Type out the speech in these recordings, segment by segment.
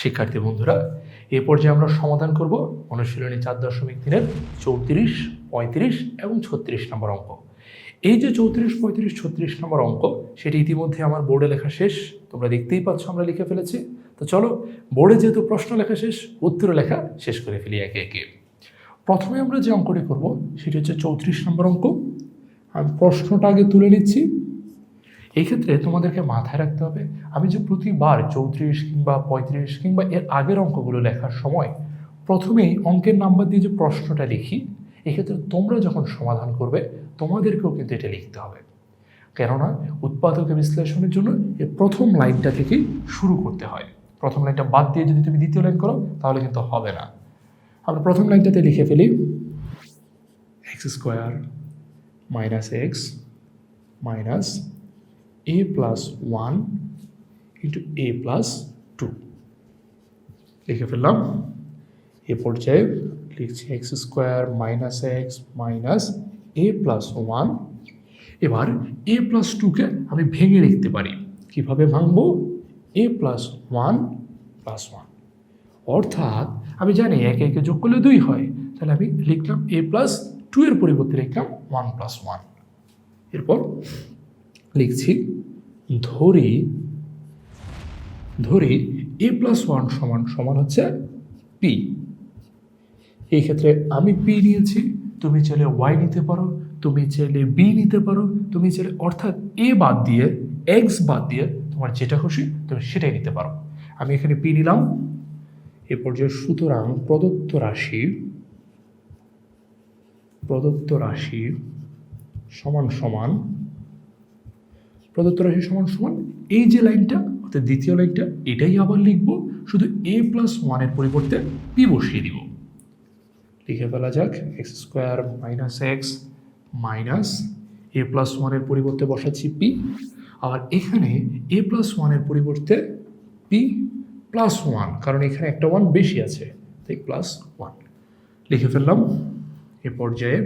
শিক্ষার্থী বন্ধুরা, এ পর্যায়ে আমরা সমাধান করব অনুশীলনী 4.3-এর 34, 35 এবং 36 নম্বর অঙ্ক। এই যে 34, 35, 36 নম্বর অঙ্ক, সেটি ইতিমধ্যে আমার বোর্ডে লেখা শেষ। তোমরা দেখতেই পাচ্ছ আমরা লিখে ফেলেছি। তো চলো, বোর্ডে যেহেতু প্রশ্ন লেখা শেষ, উত্তর লেখা শেষ করে ফেলি একে একে। প্রথমে আমরা যে অঙ্কটি করব সেটি হচ্ছে 34 নম্বর অঙ্ক। আমি প্রশ্নটা আগে তুলে নিচ্ছি। এই ক্ষেত্রে তোমাদেরকে মাথায় রাখতে হবে, আমি যে প্রতিবার 34 কিংবা 35 কিংবা এর আগের অঙ্কগুলো লেখার সময় প্রথমেই অঙ্কের নাম্বার দিয়ে যে প্রশ্নটা লিখি, এক্ষেত্রে তোমরা যখন সমাধান করবে তোমাদেরকেও কিন্তু এটা লিখতে হবে। কেননা উৎপাদক বিশ্লেষণের জন্য এই প্রথম লাইনটা থেকেই শুরু করতে হয়। প্রথম লাইনটা বাদ দিয়ে যদি তুমি দ্বিতীয় লাইন করো তাহলে কিন্তু হবে না। আমরা প্রথম লাইনটাতে লিখে ফেলি x² - x minus a plus 1 into a plus 2 লিখে ফেললাম। এ পর্যায়ে লিখছি x² - x minus a plus 1। এবার a plus 2কে আমি ভেঙে লিখতে পারি। কিভাবে ভাঙবো? a plus 1 plus 1, অর্থাৎ আমি জানি একে একে যোগ করলে 2 হয়, তাহলে আমি লিখলাম a plus 2 এর পরিবর্তে লিখলাম 1 plus 1। এরপর লিখছি ধরি a plus 1 সমান হচ্ছে p। এই ক্ষেত্রে আমি p নিয়েছি, তুমি চাইলে y নিতে পারো, তুমি চাইলে b নিতে পারো, তুমি চাইলে অর্থাৎ a বাদ দিয়ে x বাদ দিয়ে তোমার যেটা খুশি তুমি সেটাই নিতে পারো। আমি এখানে p নিলাম। এ পর্যায়ে সুতরাং প্রদত্ত রাশি সমান এই যে লাইনটা অর্থাৎ দ্বিতীয় লাইনটা, এটাই আবার লিখবো, শুধু a plus 1 এর পরিবর্তে p বসিয়ে দিব। লিখে ফেলা যাক x² - x minus a plus 1 এর পরিবর্তে বসাচ্ছি p, আর এখানে a plus 1 এর পরিবর্তে p plus 1, কারণ এখানে একটা 1 বেশি আছে, তাই plus 1 লিখে ফেললাম। এ পর্যায়ে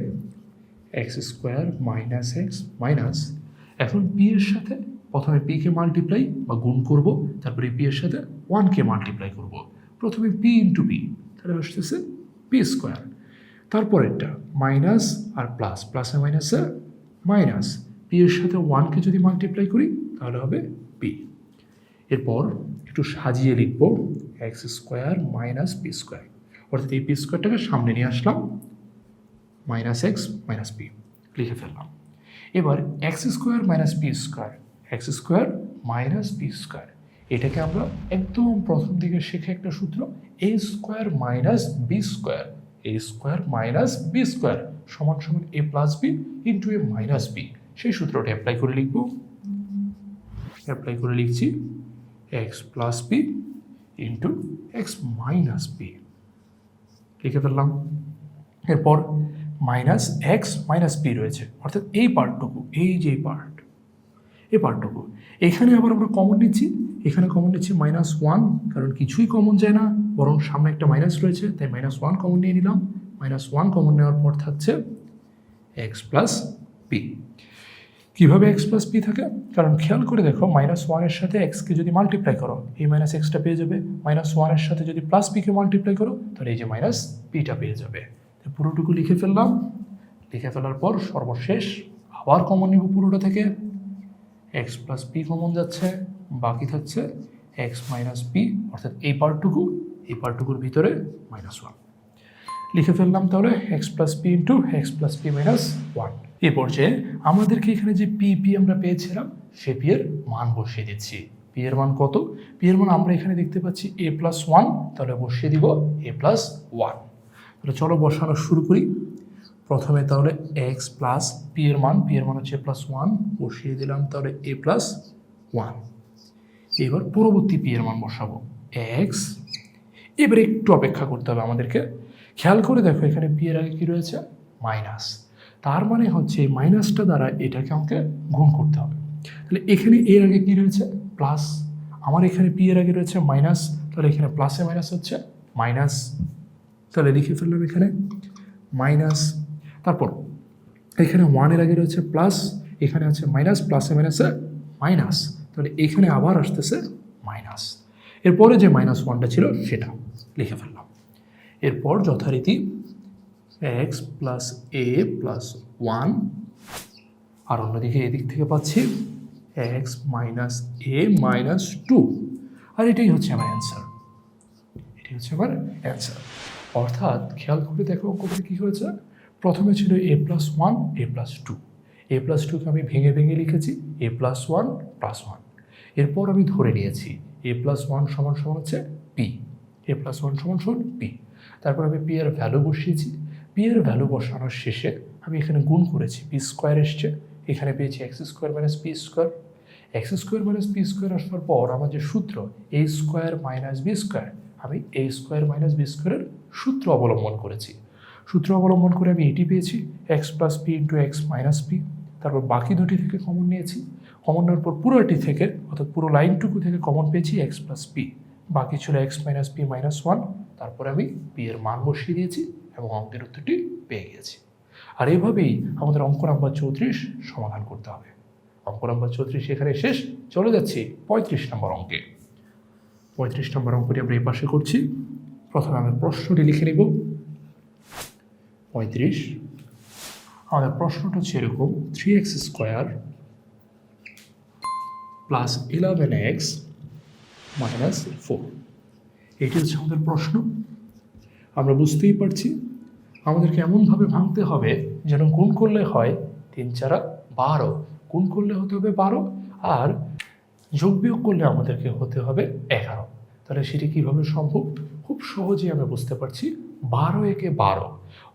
x² - x minus, এখন p এর সাথে প্রথমে p কে মাল্টিপ্লাই বা গুণ করব, তারপরে p এর সাথে 1 কে মাল্টিপ্লাই করব। প্রথমে p ইন্টু p, তাহলে আসতেছে p²। তারপরেরটা মাইনাস আর প্লাস, প্লাসে মাইনাসে মাইনাস, p এর সাথে 1 কে যদি মাল্টিপ্লাই করি তাহলে হবে p। এরপর একটু সাজিয়ে লিখব x² - p², অর্থাৎ এই p²টাকে সামনে নিয়ে আসলাম, -x - p লিখে ফেললাম। এবার x² - p², এটাকে আমরা একদম প্রথম দিকে শেখা একটা সূত্র, a² - b² সমান a plus b into a minus b, সেই সূত্রটা অ্যাপ্লাই করে লিখছি x plus b into x minus b লিখে ফেললাম। এরপর মাইনাস x মাইনাস p রয়েছে, অর্থাৎ এই পার্টটুকু, এই যে পার্টটুকু এখানে আবার আমরা কমন নিচ্ছি। এখানে কমন নিচ্ছি -1, কারণ কিছুই কমন যায় না, বরং সামনে একটা মাইনাস রয়েছে, তাই -1 কমন নিয়ে নিলাম। -1 কমন নেওয়ার পর থাকছে x প্লাস p। কীভাবে x প্লাস p থাকে? কারণ খেয়াল করে দেখো, -1 এর সাথে x কে যদি মাল্টিপ্লাই করো এই -xটা পেয়ে যাবে, -1 এর সাথে যদি প্লাস p কে মাল্টিপ্লাই করো তাহলে এই যে -pটা পেয়ে যাবে। পুরোটুকু লিখে ফেললাম। লিখে ফেলার পর সর্বশেষ আবার কমন নিব পুরোটা থেকে, x প্লাস p কমন যাচ্ছে, বাকি থাকছে x মাইনাস p, অর্থাৎ এই পার্টটুকুর ভিতরে -1 লিখে ফেললাম। তাহলে x plus p into x plus p minus 1। এই পর্যায়ে আমাদেরকে এখানে যে p আমরা পেয়েছিলাম সে p এর মান বসিয়ে দিচ্ছি। p এর মান কত? p এর মান আমরা এখানে দেখতে পাচ্ছি a প্লাস 1, তাহলে বসিয়ে দিব a প্লাস 1। তাহলে চলো বসানো শুরু করি। প্রথমে তাহলে x প্লাস p এর মান হচ্ছে +1, বসিয়ে দিলাম তাহলে a প্লাস 1। এবার পরবর্তী p এর মান বসাবো x। এবার একটু অপেক্ষা করতে হবে আমাদেরকে। খেয়াল করে দেখো এখানে p এর আগে কি রয়েছে? মাইনাস, তার মানে হচ্ছে এই মাইনাসটা দ্বারা এটাকে আমাকে গুণ করতে হবে। তাহলে এখানে এর আগে কি রয়েছে? প্লাস, আমার এখানে p এর আগে রয়েছে মাইনাস, তাহলে এখানে প্লাসে মাইনাস হচ্ছে মাইনাস, তাহলে লিখে ফেললাম এখানে মাইনাস। তারপর এখানে 1 এর আগে রয়েছে প্লাস, এখানে আছে মাইনাস, প্লাসে মাইনাসে মাইনাস, তাহলে এখানে আবার আসতেছে মাইনাস। এরপরে যে -1টা ছিল সেটা লিখে ফেললাম। এরপর যথারীতি x প্লাস a প্লাস 1, আর অন্যদিকে এদিক থেকে পাচ্ছি x মাইনাস a মাইনাস 2, আর এটাই হচ্ছে আমার অ্যান্সার। এটাই হচ্ছে আমার অ্যান্সার। অর্থাৎ খেয়াল করে দেখো অঙ্কটা কী হয়েছে। প্রথমে ছিল a plus 1 a plus 2, a plus 2কে আমি ভেঙে ভেঙে লিখেছি a প্লাস 1 প্লাস 1। এরপর আমি ধরে নিয়েছি a প্লাস 1 সমান সমান হচ্ছে p, a প্লাস 1 সমান সমান p। তারপর আমি p এর ভ্যালু বসিয়েছি। p এর ভ্যালু বসানোর শেষে আমি এখানে গুণ করেছি, p স্কোয়ার এসছে, এখানে পেয়েছি x square minus P square. X square minus P square আসার পর আমার যে সূত্র এ স্কোয়ার মাইনাস বি স্কোয়ার, আমি এ স্কোয়ার মাইনাস বি স্কোয়ারের সূত্র অবলম্বন করেছি। সূত্র অবলম্বন করে আমি এটি পেয়েছি x plus P into x minus P. তারপর বাকি দুটি থেকে কমন নিয়েছি, কমন নেওয়ার পর পুরোটি থেকে অর্থাৎ পুরো লাইনটুকু থেকে কমন পেয়েছি এক্স প্লাস পি, বাকি ছিল এক্স মাইনাস পি মাইনাস 1। তারপরে আমি পি এর মান বসিয়ে দিয়েছি এবং অঙ্কের উত্তরটি পেয়ে গেছি। আর এভাবেই আমাদের অঙ্ক নাম্বার 34 সমাধান করতে হবে। অঙ্ক নাম্বার 34 এখানে শেষ। চলে যাচ্ছি 35 নম্বর অঙ্কে। 35 নম্বর অঙ্কটি আমরা এই পাশে করছি। প্রথমে আমি প্রশ্নটি লিখে নিব। 35 আমাদের প্রশ্নটা হচ্ছে এরকম, 3x square plus 11x minus 4, এটি হচ্ছে আমাদের প্রশ্ন। আমরা বুঝতেই পারছি আমাদেরকে এমনভাবে ভাঙতে হবে যেন গুণ করলে হয় 3 4 12, গুণ করলে হতে হবে 12, আর যোগ বিয়োগ করলে আমাদেরকে হতে হবে 11। তাহলে সেটি কীভাবে সম্ভব? খুব সহজেই আমরা বুঝতে পারছি, 12 একে 12,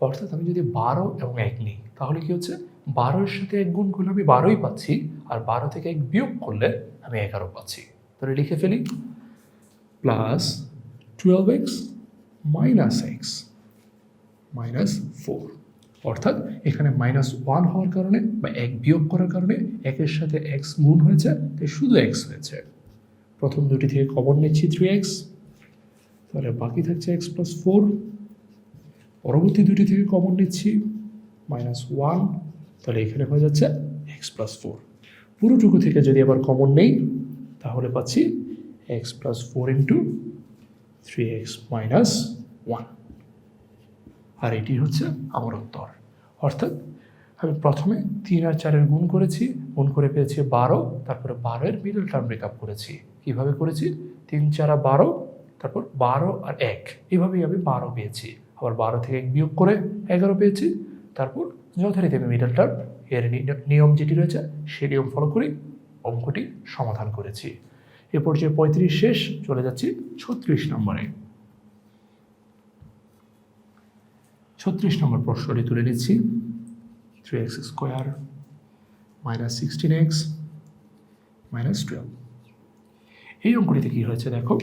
অর্থাৎ আমি যদি 12 এবং 1 নিই তাহলে কি হচ্ছে, 12-এর সাথে 1 গুণ করলে আমি 12ই পাচ্ছি, আর 12 থেকে 1 বিয়োগ করলে আমি 11 পাচ্ছি। তাহলে লিখে ফেলি plus 12x minus x minus 4, অর্থাৎ এখানে -1 হওয়ার কারণে বা 1 বিয়োগ করার কারণে 1-এর সাথে x গুণ হয়েছে, তাই শুধু x হয়েছে। প্রথম দুটি থেকে কমন নিচ্ছি 3x, তাহলে বাকি থাকছে x প্লাস 4। পরবর্তী দুটি থেকে কমন নিচ্ছি -1, তাহলে এখানে হয়ে যাচ্ছে x প্লাস 4। পুরোটুকু থেকে যদি আবার কমন নেই তাহলে পাচ্ছি x plus 4 into 3x minus 1, আর এটি হচ্ছে আমার উত্তর। অর্থাৎ আমি প্রথমে 3 আর 4-এর গুণ করেছি, গুণ করে পেয়েছি 12, তারপরে 12-এর মিডল টার্ম ব্রেকআপ করেছি। কীভাবে করেছি? 3 4 12, তারপর 12 আর 1, এইভাবেই আমি 12 পেয়েছি। আবার 12 থেকে 1 বিয়োগ করে 11 পেয়েছি। তারপর যথারীতি আমি মিডল টার্ম এর নিয়ম যেটি রয়েছে সেই নিয়ম ফলো করে অঙ্কটি সমাধান করেছি। এ পর্যায়ে 35 শেষ। চলে যাচ্ছি 36 নম্বরে। 36 নম্বর প্রশ্নটি তুলে নিচ্ছি। 3x square minus 16x minus 12, এই অঙ্কটিতে কী হয়েছে দেখো।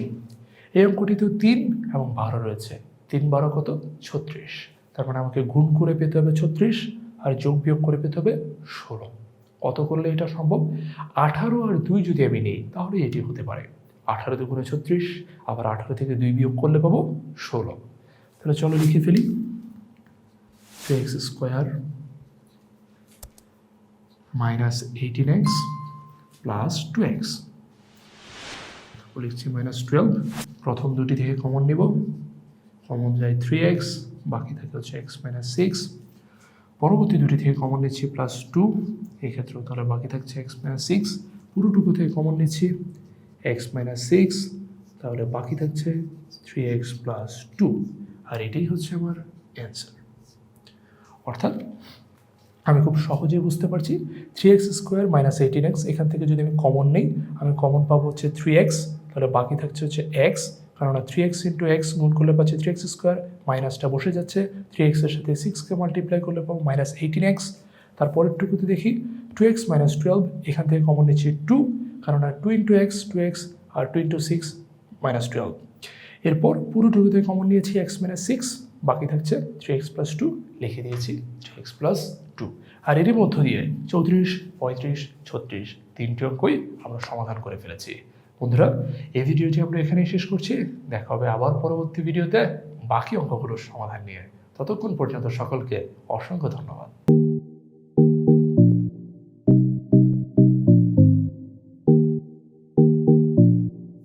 এই অঙ্কটিতে 3 এবং 12 রয়েছে। 3 12 কত? 36। তার মানে আমাকে গুণ করে পেতে হবে 36, আর যোগ বিয়োগ করে পেতে হবে 16। কত করলে এটা সম্ভব? 18 আর 2 যদি আমি নিই তাহলে এটি হতে পারে। 18 দুগুণে 36, আবার 18 থেকে 2 বিয়োগ করলে পাবো 16। তাহলে চলো লিখে ফেলি 3x square minus 18x plus 2x, লিখছি -12। প্রথম দুটি থেকে কমন নিব, কমন যায় 3x, বাকি থাকে হচ্ছে x মাইনাস 6। পরবর্তী দুটি থেকে কমন নিচ্ছি +2, এই ক্ষেত্রেও তাহলে বাকি থাকছে x মাইনাস 6। পুরোটুকু থেকে কমন নিচ্ছি x মাইনাস 6, তাহলে বাকি থাকছে 3x প্লাস 2, আর এটাই হচ্ছে আমার অ্যান্সার। অর্থাৎ আমি খুব সহজেই বুঝতে পারছি 3x স্কোয়ার মাইনাস 18x, এখান থেকে যদি আমি কমন নেই আমি কমন পাবো হচ্ছে 3x, তাহলে বাকি থাকছে হচ্ছে x, কারণ 3x ইন্টু x গুণ করলে পাচ্ছি 3x স্কোয়ার, মাইনাসটা বসে যাচ্ছে, 3x এর সাথে 6কে মাল্টিপ্লাই করলে পাবো মাইনাস 18x। তারপরেরটুকুতে দেখি 2x মাইনাস 12, এখান থেকে কমন নিচ্ছি 2, কারণ 2 ইন্টু x 2x, আর 2 ইন্টু 6 মাইনাস 12। এরপর পুরোটুকুতে কমন নিয়েছি x মাইনাস 6, বাকি থাকছে 3x প্লাস 2, লিখে দিয়েছি 3x প্লাস 2। আর এরই মধ্য দিয়ে 34, 35, 36 তিনটি অঙ্কই আমরা সমাধান করে ফেলেছি। বন্ধুরা, এই ভিডিওটি আমরা এখানেই শেষ করছি। দেখা হবে আবার পরবর্তী ভিডিওতে বাকি অঙ্কগুলোর সমাধান নিয়ে। ততক্ষণ পর্যন্ত সকলকে অসংখ্য ধন্যবাদ।